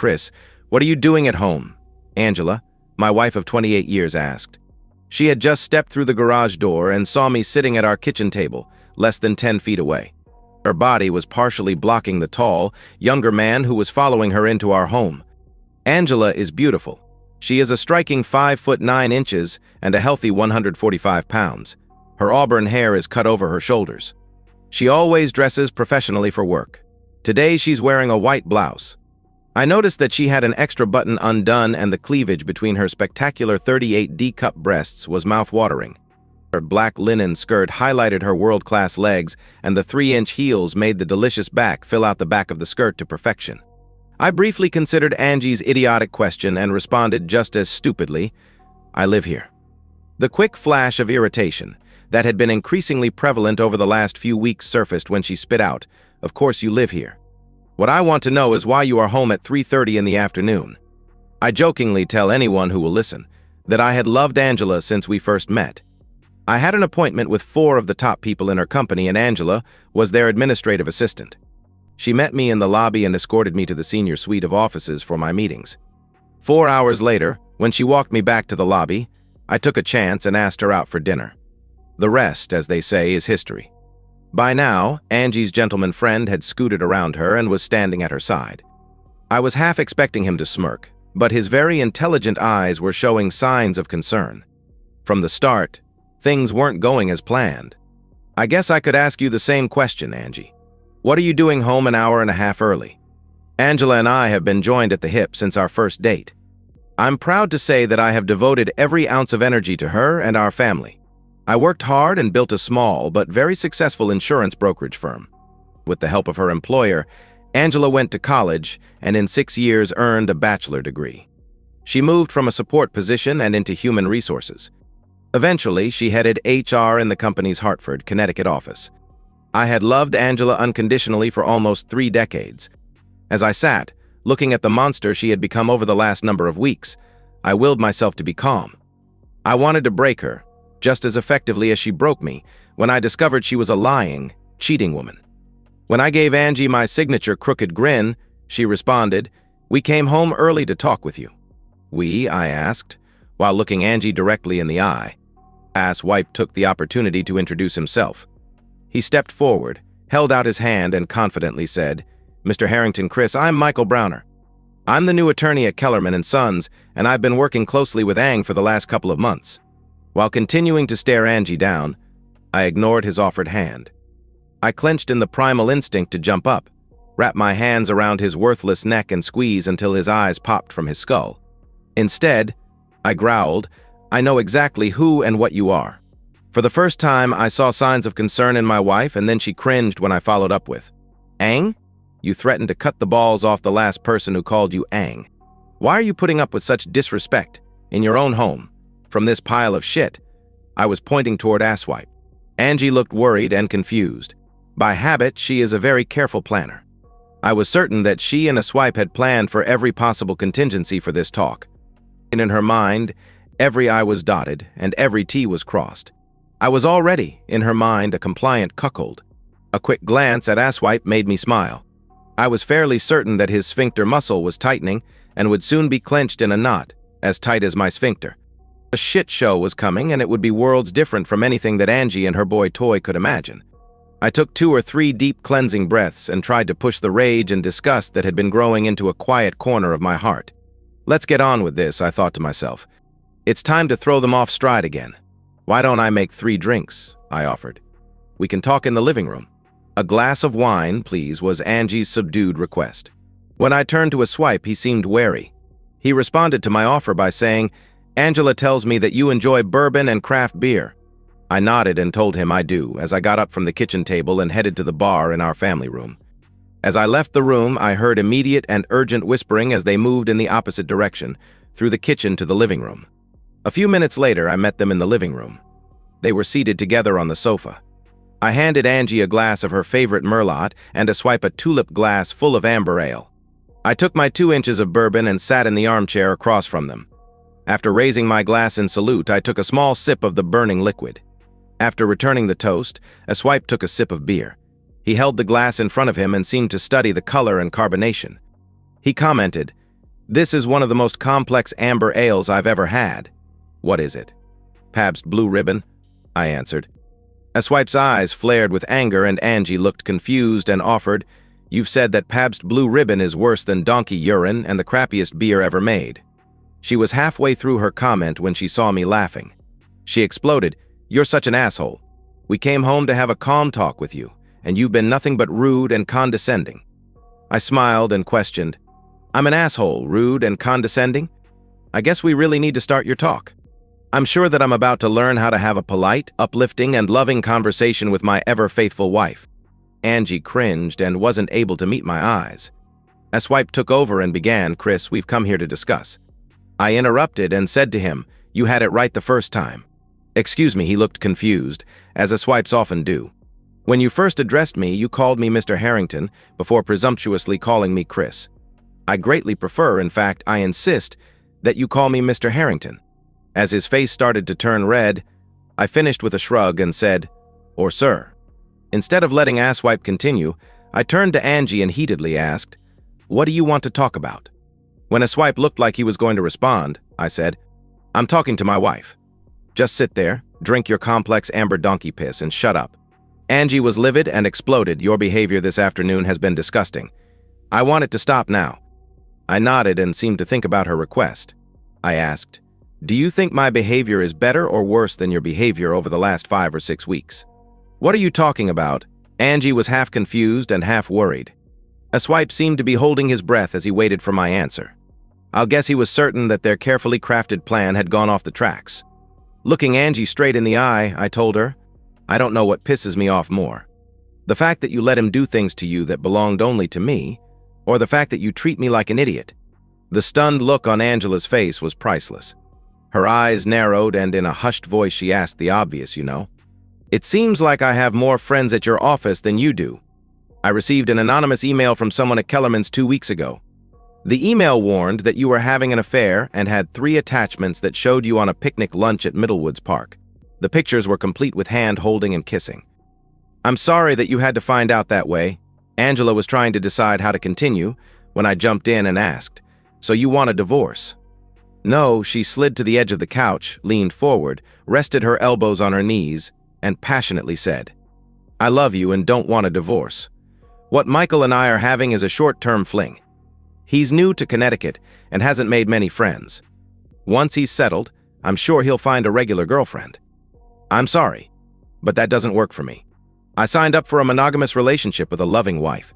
"Chris, what are you doing at home?" Angela, my wife of 28 years, asked. She had just stepped through the garage door and saw me sitting at our kitchen table, less than 10 feet away. Her body was partially blocking the tall, younger man who was following her into our home. Angela is beautiful. She is a striking 5'9" and a healthy 145 pounds. Her auburn hair is cut over her shoulders. She always dresses professionally for work. Today she's wearing a white blouse. I noticed that she had an extra button undone, and the cleavage between her spectacular 38D cup breasts was mouth-watering. Her black linen skirt highlighted her world-class legs, and the 3-inch heels made the delicious back fill out the back of the skirt to perfection. I briefly considered Angie's idiotic question and responded just as stupidly, "I live here." The quick flash of irritation that had been increasingly prevalent over the last few weeks surfaced when she spit out, "Of course you live here. What I want to know is why you are home at 3:30 in the afternoon." I jokingly tell anyone who will listen that I had loved Angela since we first met. I had an appointment with 4 of the top people in her company, and Angela was their administrative assistant. She met me in the lobby and escorted me to the senior suite of offices for my meetings. 4 hours later, when she walked me back to the lobby, I took a chance and asked her out for dinner. The rest, as they say, is history. By now, Angie's gentleman friend had scooted around her and was standing at her side. I was half expecting him to smirk, but his very intelligent eyes were showing signs of concern. From the start, things weren't going as planned. "I guess I could ask you the same question, Angie. What are you doing home an hour and a half early?" Angela and I have been joined at the hip since our first date. I'm proud to say that I have devoted every ounce of energy to her and our family. I worked hard and built a small but very successful insurance brokerage firm. With the help of her employer, Angela went to college and in 6 years earned a bachelor degree. She moved from a support position and into human resources. Eventually, she headed HR in the company's Hartford, Connecticut office. I had loved Angela unconditionally for almost 3 decades. As I sat, looking at the monster she had become over the last number of weeks, I willed myself to be calm. I wanted to break her, just as effectively as she broke me, when I discovered she was a lying, cheating woman. When I gave Angie my signature crooked grin, she responded, "We came home early to talk with you." "We?" I asked, while looking Angie directly in the eye. Asswipe took the opportunity to introduce himself. He stepped forward, held out his hand, and confidently said, "Mr. Harrington, Chris, I'm Michael Browner. I'm the new attorney at Kellerman & Sons, and I've been working closely with Ang for the last couple of months." While continuing to stare Angie down, I ignored his offered hand. I clenched in the primal instinct to jump up, wrap my hands around his worthless neck and squeeze until his eyes popped from his skull. Instead, I growled, "I know exactly who and what you are." For the first time, I saw signs of concern in my wife, and then she cringed when I followed up with, "Ang? You threatened to cut the balls off the last person who called you Ang. Why are you putting up with such disrespect in your own home from this pile of shit?" I was pointing toward Asswipe. Angie looked worried and confused. By habit, she is a very careful planner. I was certain that she and Asswipe had planned for every possible contingency for this talk. And in her mind, every I was dotted and every T was crossed. I was already, in her mind, a compliant cuckold. A quick glance at Asswipe made me smile. I was fairly certain that his sphincter muscle was tightening and would soon be clenched in a knot, as tight as my sphincter. A shit show was coming, and it would be worlds different from anything that Angie and her boy Toy could imagine. I took 2 or 3 deep cleansing breaths and tried to push the rage and disgust that had been growing into a quiet corner of my heart. Let's get on with this, I thought to myself. It's time to throw them off stride again. "Why don't I make 3 drinks?" I offered. "We can talk in the living room." "A glass of wine, please," was Angie's subdued request. When I turned to Asswipe, he seemed wary. He responded to my offer by saying, "Angela tells me that you enjoy bourbon and craft beer." I nodded and told him I do, as I got up from the kitchen table and headed to the bar in our family room. As I left the room, I heard immediate and urgent whispering as they moved in the opposite direction, through the kitchen to the living room. A few minutes later, I met them in the living room. They were seated together on the sofa. I handed Angie a glass of her favorite Merlot and Asswipe a tulip glass full of amber ale. I took my 2 inches of bourbon and sat in the armchair across from them. After raising my glass in salute, I took a small sip of the burning liquid. After returning the toast, Asswipe took a sip of beer. He held the glass in front of him and seemed to study the color and carbonation. He commented, This is one of the most complex amber ales I've ever had. What is it? Pabst Blue Ribbon, I answered. Swipe's eyes flared with anger and Angie looked confused and offered, "You've said that Pabst Blue Ribbon is worse than donkey urine and the crappiest beer ever made." She was halfway through her comment when she saw me laughing. She exploded, "You're such an asshole. We came home to have a calm talk with you, and you've been nothing but rude and condescending." I smiled and questioned, "I'm an asshole, rude and condescending? I guess we really need to start your talk. I'm sure that I'm about to learn how to have a polite, uplifting, and loving conversation with my ever-faithful wife." Angie cringed and wasn't able to meet my eyes. Swipe took over and began, "Chris, we've come here to discuss." I interrupted and said to him, "You had it right the first time." "Excuse me," he looked confused, as Swipes often do. "When you first addressed me, you called me Mr. Harrington before presumptuously calling me Chris. I greatly prefer, in fact, I insist, that you call me Mr. Harrington." As his face started to turn red, I finished with a shrug and said, "Or sir." Instead of letting Asswipe continue, I turned to Angie and heatedly asked, "What do you want to talk about?" When Asswipe looked like he was going to respond, I said, "I'm talking to my wife. Just sit there, drink your complex amber donkey piss, and shut up." Angie was livid and exploded, "Your behavior this afternoon has been disgusting. I want it to stop now." I nodded and seemed to think about her request. I asked, "Do you think my behavior is better or worse than your behavior over the last 5 or 6 weeks?" "What are you talking about?" Angie was half confused and half worried. Asswipe seemed to be holding his breath as he waited for my answer. I'll guess he was certain that their carefully crafted plan had gone off the tracks. Looking Angie straight in the eye, I told her, "I don't know what pisses me off more. The fact that you let him do things to you that belonged only to me, or the fact that you treat me like an idiot." The stunned look on Angela's face was priceless. Her eyes narrowed and in a hushed voice she asked the obvious, "You know? It seems like I have more friends at your office than you do. I received an anonymous email from someone at Kellerman's 2 weeks ago. The email warned that you were having an affair and had 3 attachments that showed you on a picnic lunch at Middlewoods Park. The pictures were complete with hand-holding and kissing. I'm sorry that you had to find out that way." Angela was trying to decide how to continue when I jumped in and asked, "So you want a divorce?" "No," she slid to the edge of the couch, leaned forward, rested her elbows on her knees, and passionately said, "I love you and don't want a divorce. What Michael and I are having is a short-term fling. He's new to Connecticut and hasn't made many friends. Once he's settled, I'm sure he'll find a regular girlfriend. I'm sorry, but that doesn't work for me. I signed up for a monogamous relationship with a loving wife.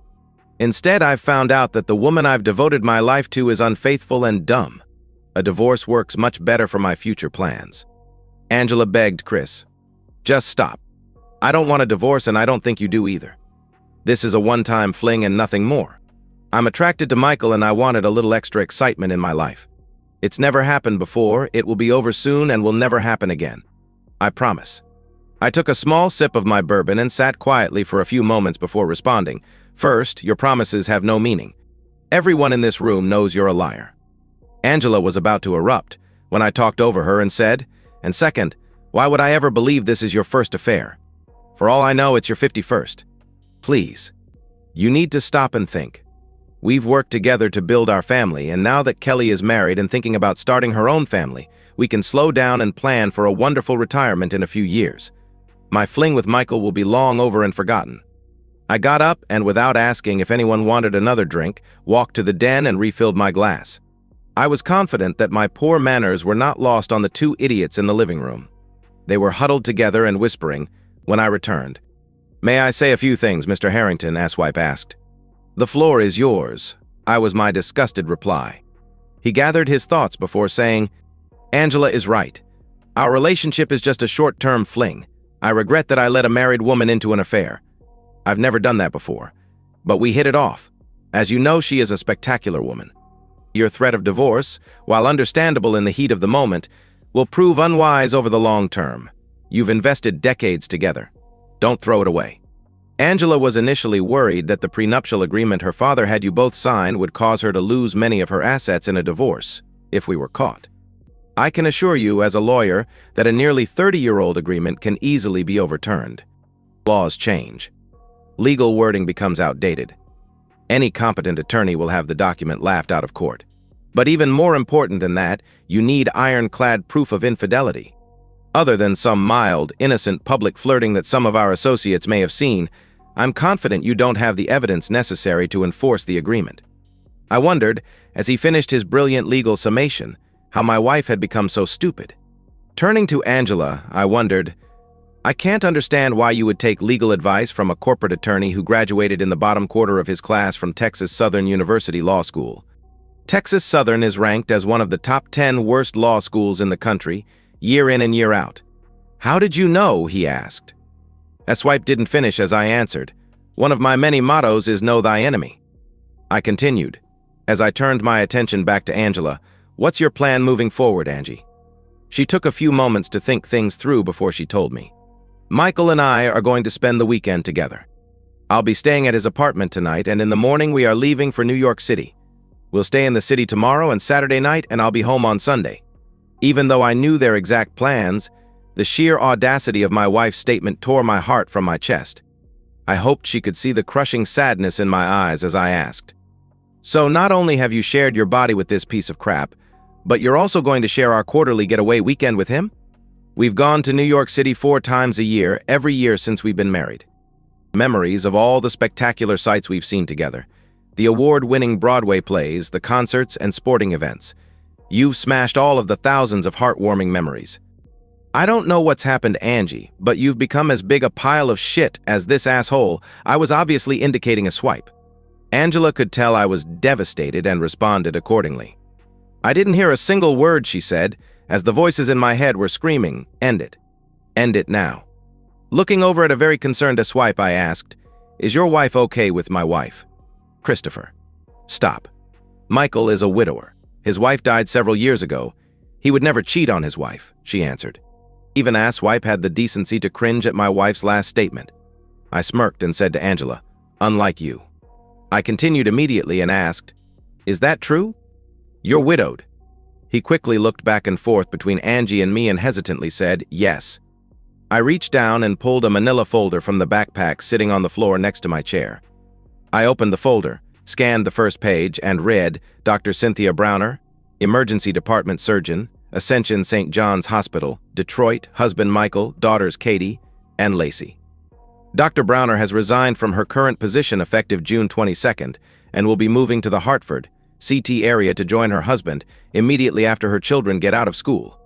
Instead, I've found out that the woman I've devoted my life to is unfaithful and dumb. A divorce works much better for my future plans." Angela begged, "Chris, just stop. I don't want a divorce and I don't think you do either. This is a one-time fling and nothing more. I'm attracted to Michael and I wanted a little extra excitement in my life. It's never happened before, it will be over soon and will never happen again. I promise." I took a small sip of my bourbon and sat quietly for a few moments before responding. "First, your promises have no meaning. Everyone in this room knows you're a liar." Angela was about to erupt when I talked over her and said, "And second, why would I ever believe this is your first affair? For all I know, it's your 51st. Please, you need to stop and think. We've worked together to build our family, and now that Kelly is married and thinking about starting her own family, we can slow down and plan for a wonderful retirement in a few years. My fling with Michael will be long over and forgotten." I got up and, without asking if anyone wanted another drink, walked to the den and refilled my glass. I was confident that my poor manners were not lost on the 2 idiots in the living room. They were huddled together and whispering when I returned. "May I say a few things, Mr. Harrington?" Asswipe asked. "The floor is yours," was my disgusted reply. He gathered his thoughts before saying, "Angela is right. Our relationship is just a short-term fling. I regret that I let a married woman into an affair. I've never done that before. But we hit it off. As you know, she is a spectacular woman. Your threat of divorce, while understandable in the heat of the moment, will prove unwise over the long term. You've invested decades together. Don't throw it away." Angela was initially worried that the prenuptial agreement her father had you both sign would cause her to lose many of her assets in a divorce, if we were caught. I can assure you, as a lawyer, that a nearly 30-year-old agreement can easily be overturned. Laws change. Legal wording becomes outdated. Any competent attorney will have the document laughed out of court. But even more important than that, you need ironclad proof of infidelity. Other than some mild, innocent public flirting that some of our associates may have seen, I'm confident you don't have the evidence necessary to enforce the agreement. I wondered, as he finished his brilliant legal summation, how my wife had become so stupid. Turning to Angela, I wondered, I can't understand why you would take legal advice from a corporate attorney who graduated in the bottom quarter of his class from Texas Southern University Law School. Texas Southern is ranked as one of the top 10 worst law schools in the country, year in and year out. How did you know? He asked. Swipe didn't finish as I answered. One of my many mottos is know thy enemy. I continued. As I turned my attention back to Angela, what's your plan moving forward, Angie? She took a few moments to think things through before she told me. Michael and I are going to spend the weekend together. I'll be staying at his apartment tonight, and in the morning we are leaving for New York City. We'll stay in the city tomorrow and Saturday night, and I'll be home on Sunday. Even though I knew their exact plans, the sheer audacity of my wife's statement tore my heart from my chest. I hoped she could see the crushing sadness in my eyes as I asked, so not only have you shared your body with this piece of crap, but you're also going to share our quarterly getaway weekend with him? We've gone to New York City 4 times a year, every year since we've been married. Memories of all the spectacular sights we've seen together. The award-winning Broadway plays, the concerts and sporting events. You've smashed all of the thousands of heartwarming memories. I don't know what's happened, Angie, but you've become as big a pile of shit as this asshole. I was obviously indicating a swipe. Angela could tell I was devastated and responded accordingly. I didn't hear a single word she said, as the voices in my head were screaming, end it. End it now. Looking over at a very concerned Swipe, I asked, is your wife okay with my wife? Christopher. Stop. Michael is a widower. His wife died several years ago. He would never cheat on his wife, she answered. Even Swipe had the decency to cringe at my wife's last statement. I smirked and said to Angela, unlike you. I continued immediately and asked, is that true? You're widowed. He quickly looked back and forth between Angie and me and hesitantly said, yes. I reached down and pulled a manila folder from the backpack sitting on the floor next to my chair. I opened the folder, scanned the first page, and read, Dr. Cynthia Browner, Emergency Department Surgeon, Ascension St. John's Hospital, Detroit, husband Michael, daughters Katie and Lacey. Dr. Browner has resigned from her current position effective June 22nd and will be moving to the Hartford, CT area to join her husband immediately after her children get out of school.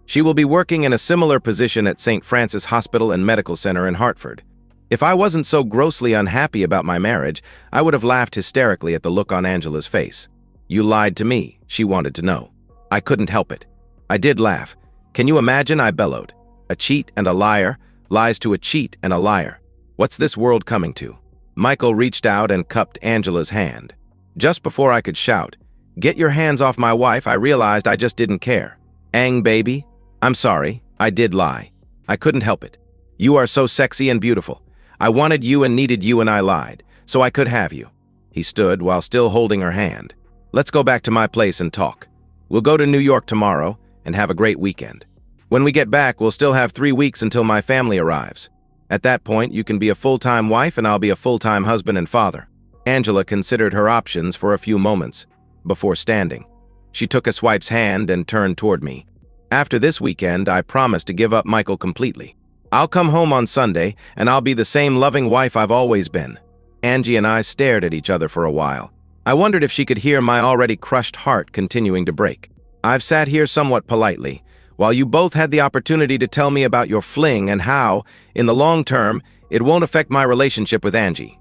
She will be working in a similar position at St. Francis Hospital and Medical Center in Hartford. If I wasn't so grossly unhappy about my marriage, I would have laughed hysterically at the look on Angela's face. You lied to me, she wanted to know. I couldn't help it. I did laugh. Can you imagine? I bellowed. A cheat and a liar lies to a cheat and a liar. What's this world coming to? Michael reached out and cupped Angela's hand. Just before I could shout, get your hands off my wife, I realized I just didn't care. Ang, baby. I'm sorry, I did lie. I couldn't help it. You are so sexy and beautiful. I wanted you and needed you and I lied, so I could have you. He stood while still holding her hand. Let's go back to my place and talk. We'll go to New York tomorrow and have a great weekend. When we get back, we'll still have 3 weeks until my family arrives. At that point, you can be a full-time wife and I'll be a full-time husband and father. Angela considered her options for a few moments before standing. She took Swipe's hand and turned toward me. After this weekend, I promised to give up Michael completely. I'll come home on Sunday and I'll be the same loving wife I've always been. Angie and I stared at each other for a while. I wondered if she could hear my already crushed heart continuing to break. I've sat here somewhat politely, while you both had the opportunity to tell me about your fling and how, in the long term, it won't affect my relationship with Angie.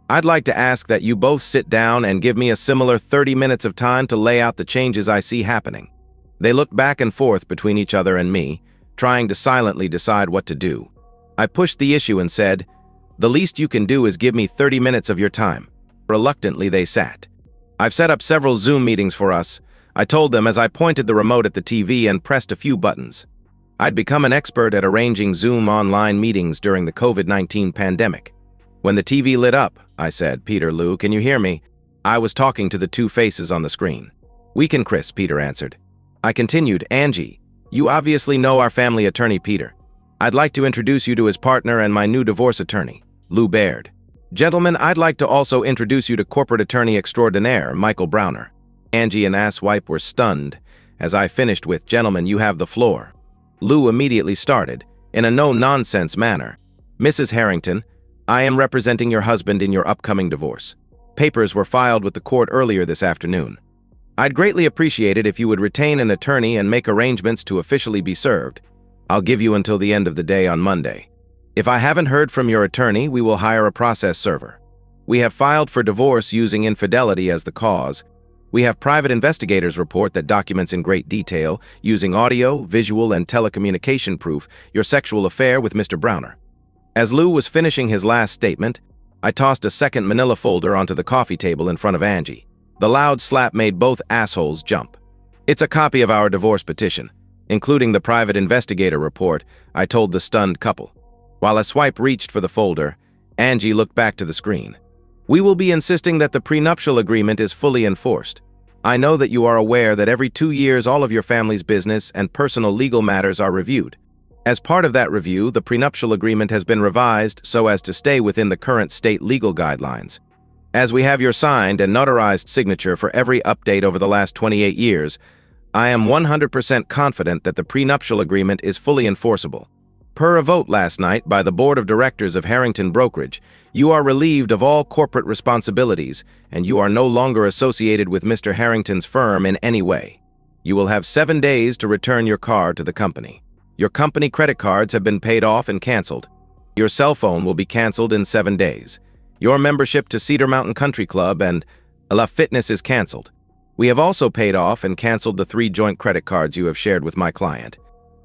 I'd like to ask that you both sit down and give me a similar 30 minutes of time to lay out the changes I see happening. They looked back and forth between each other and me, trying to silently decide what to do. I pushed the issue and said, the least you can do is give me 30 minutes of your time. Reluctantly, they sat. I've set up several Zoom meetings for us, I told them as I pointed the remote at the TV and pressed a few buttons. I'd become an expert at arranging Zoom online meetings during the COVID-19 pandemic. When the TV lit up, I said, Peter, Lou, can you hear me? I was talking to the 2 faces on the screen. We can, Chris, Peter answered. I continued, Angie, you obviously know our family attorney, Peter. I'd like to introduce you to his partner and my new divorce attorney, Lou Baird. Gentlemen, I'd like to also introduce you to corporate attorney extraordinaire, Michael Browner. Angie and Asswipe were stunned as I finished with, "Gentlemen, you have the floor." Lou immediately started, in a no-nonsense manner. "Mrs. Harrington, I am representing your husband in your upcoming divorce. Papers were filed with the court earlier this afternoon. I'd greatly appreciate it if you would retain an attorney and make arrangements to officially be served. I'll give you until the end of the day on Monday. If I haven't heard from your attorney, we will hire a process server. We have filed for divorce using infidelity as the cause. We have private investigators' report that documents in great detail, using audio, visual, and telecommunication proof, your sexual affair with Mr. Browner." As Lou was finishing his last statement, I tossed a second manila folder onto the coffee table in front of Angie. The loud slap made both assholes jump. "It's a copy of our divorce petition, including the private investigator report," I told the stunned couple. While Asswipe reached for the folder, Angie looked back to the screen. "We will be insisting that the prenuptial agreement is fully enforced. I know that you are aware that every 2 years all of your family's business and personal legal matters are reviewed. As part of that review, the prenuptial agreement has been revised so as to stay within the current state legal guidelines. As we have your signed and notarized signature for every update over the last 28 years, I am 100% confident that the prenuptial agreement is fully enforceable. Per a vote last night by the Board of Directors of Harrington Brokerage, you are relieved of all corporate responsibilities and you are no longer associated with Mr. Harrington's firm in any way. You will have 7 days to return your car to the company. Your company credit cards have been paid off and canceled. Your cell phone will be canceled in 7 days. Your membership to Cedar Mountain Country Club and La Fitness is canceled. We have also paid off and canceled the 3 joint credit cards you have shared with my client.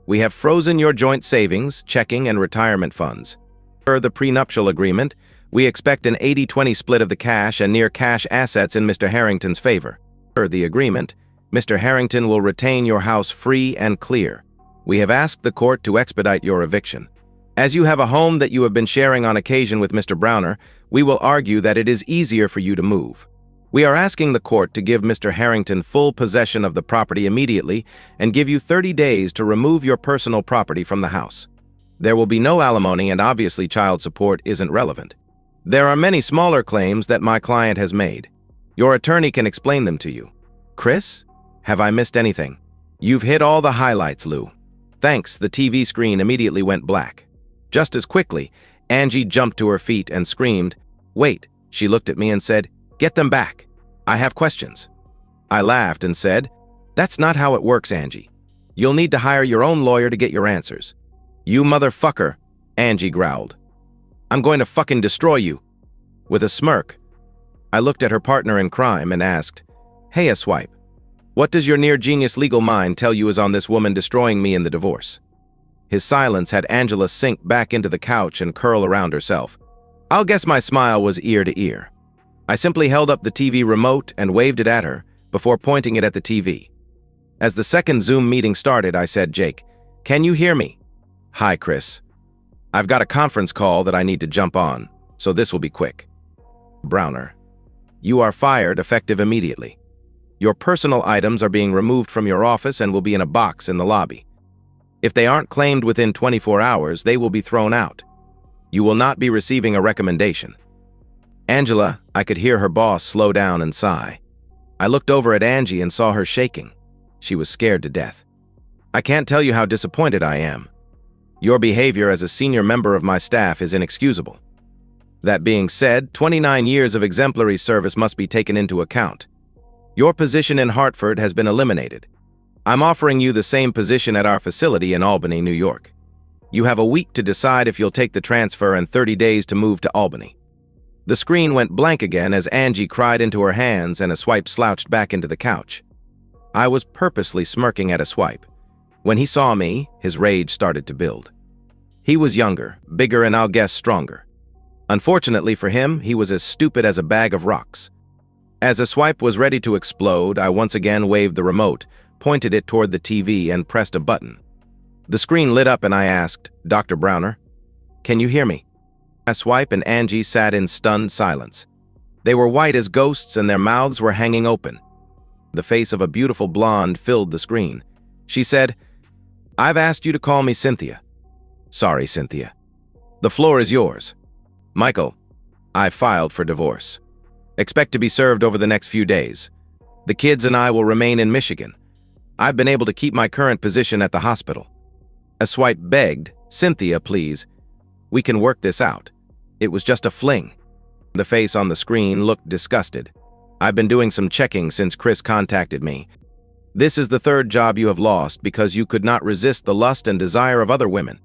We have frozen your joint savings, checking, and retirement funds. Per the prenuptial agreement, we expect an 80-20 split of the cash and near-cash assets in Mr. Harrington's favor. Per the agreement, Mr. Harrington will retain your house free and clear. We have asked the court to expedite your eviction. As you have a home that you have been sharing on occasion with Mr. Browner, we will argue that it is easier for you to move. We are asking the court to give Mr. Harrington full possession of the property immediately and give you 30 days to remove your personal property from the house. There will be no alimony and obviously child support isn't relevant. There are many smaller claims that my client has made. Your attorney can explain them to you. Chris? Have I missed anything? You've hit all the highlights, Lou. Thanks, the TV screen immediately went black. Just as quickly, Angie jumped to her feet and screamed, "Wait," she looked at me and said, "Get them back. I have questions." I laughed and said, "That's not how it works, Angie. You'll need to hire your own lawyer to get your answers." "You motherfucker," Angie growled. "I'm going to fucking destroy you." With a smirk, I looked at her partner in crime and asked, "Hey, Asswipe, what does your near-genius legal mind tell you is on this woman destroying me in the divorce?" His silence had Angela sink back into the couch and curl around herself. I'll guess my smile was ear to ear. I simply held up the TV remote and waved it at her before pointing it at the TV. As the second Zoom meeting started, I said, "Jake, can you hear me?" "Hi, Chris. I've got a conference call that I need to jump on, so this will be quick." "Browner, you are fired effective immediately. Your personal items are being removed from your office and will be in a box in the lobby. If they aren't claimed within 24 hours, they will be thrown out. You will not be receiving a recommendation." Angela, I could hear her boss slow down and sigh. I looked over at Angie and saw her shaking. She was scared to death. "I can't tell you how disappointed I am. Your behavior as a senior member of my staff is inexcusable. That being said, 29 years of exemplary service must be taken into account. Your position in Hartford has been eliminated. I'm offering you the same position at our facility in Albany, New York. You have a week to decide if you'll take the transfer and 30 days to move to Albany." The screen went blank again as Angie cried into her hands and Asswipe slouched back into the couch. I was purposely smirking at Asswipe. When he saw me, his rage started to build. He was younger, bigger, and I'll guess stronger. Unfortunately for him, he was as stupid as a bag of rocks. As Asswipe was ready to explode, I once again waved the remote, pointed it toward the TV, and pressed a button. The screen lit up and I asked, "Dr. Browner, can you hear me?" Asswipe and Angie sat in stunned silence. They were white as ghosts and their mouths were hanging open. The face of a beautiful blonde filled the screen. She said, "I've asked you to call me Cynthia." "Sorry, Cynthia. The floor is yours." "Michael, I filed for divorce. Expect to be served over the next few days. The kids and I will remain in Michigan. I've been able to keep my current position at the hospital. A swipe begged, "Cynthia, please. We can work this out. It was just a fling." The face on the screen looked disgusted. "I've been doing some checking since Chris contacted me. This is the third job you have lost because you could not resist the lust and desire of other women.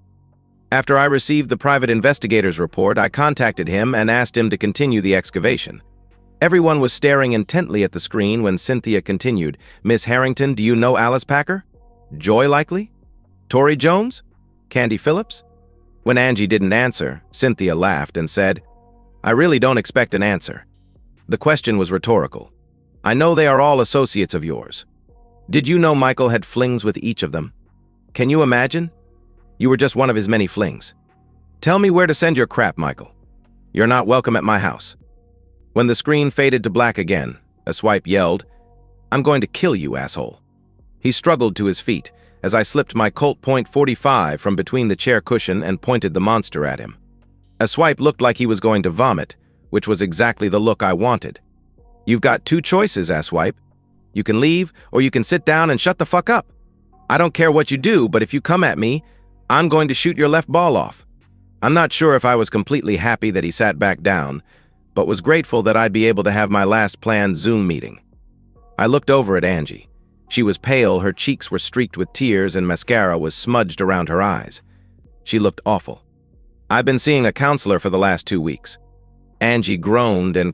After I received the private investigator's report, I contacted him and asked him to continue the excavation." Everyone was staring intently at the screen when Cynthia continued, "Miss Harrington, do you know Alice Packer? Joy Likely? Tori Jones? Candy Phillips?" When Angie didn't answer, Cynthia laughed and said, "I really don't expect an answer. The question was rhetorical. I know they are all associates of yours. Did you know Michael had flings with each of them? Can you imagine? You were just one of his many flings. Tell me where to send your crap, Michael. You're not welcome at my house." When the screen faded to black again, a swipe yelled, "I'm going to kill you, asshole." He struggled to his feet as I slipped my Colt .45 from between the chair cushion and pointed the monster at him. A swipe looked like he was going to vomit, which was exactly the look I wanted. "You've got two choices, asswipe. You can leave, or you can sit down and shut the fuck up. I don't care what you do, but if you come at me, I'm going to shoot your left ball off." I'm not sure if I was completely happy that he sat back down, but was grateful that I'd be able to have my last planned Zoom meeting. I looked over at Angie. She was pale, her cheeks were streaked with tears, and mascara was smudged around her eyes. She looked awful. "I've been seeing a counselor for the last 2 weeks." Angie groaned and cried.